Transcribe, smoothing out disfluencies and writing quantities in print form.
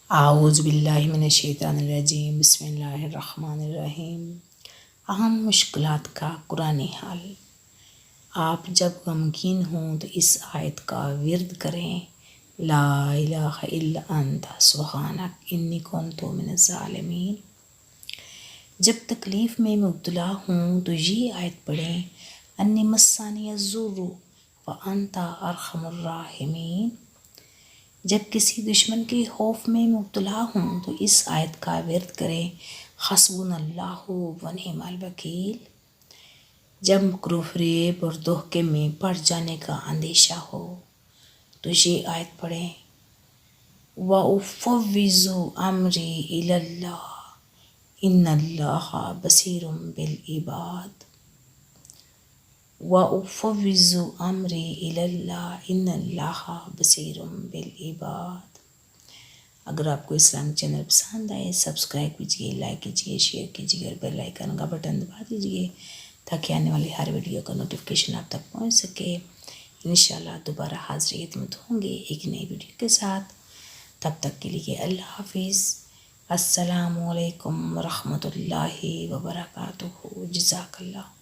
اعوذ باللہ من الشیطان الرجیم، بسم اللہ الرحمن الرحیم۔ اہم مشکلات کا قرآنی حل۔ آپ جب غمگین ہوں تو اس آیت کا ورد کریں، لا الہ الا انت سبحانک انی کنت من الظالمین۔ جب تکلیف میں مبتلا ہوں تو یہ آیت پڑھیں، انی مسنی الضر وانت ارحم الراحمین۔ جب کسی دشمن کے خوف میں مبتلا ہوں تو اس آیت کا ورد کریں، حسبنا اللہ و نعم الوکیل۔ جب مکر و فریب اور دھوکے میں پڑ جانے کا اندیشہ ہو تو یہ آیت پڑھیں، وَأُفَوِّضُ أَمْرِي إِلَى اللَّهِ إِنَّ اللَّهَ بَصِيرٌ بِالْعِبَادِ۔ وَأُفَوِّضُ أَمْرِي إِلَى اللَّهِ إِنَّ اللَّهَ بَصِيرٌ بِالْعِبَادِ۔ اگر آپ کو اسلام چینل پسند آئے سبسکرائب کیجیے، لائک کیجیے، شیئر کیجیے اور بیل آئیکن کا بٹن دبا دیجیے تاکہ آنے والی ہر ویڈیو کا نوٹیفیکیشن آپ تک پہنچ سکے۔ انشاءاللہ دوبارہ حاضر خدمت ہوں گے ایک نئی ویڈیو کے ساتھ۔ تب تک کے لیے اللہ حافظ۔ السلام علیکم ورحمۃ اللہ وبرکاتہ۔ جزاک اللہ۔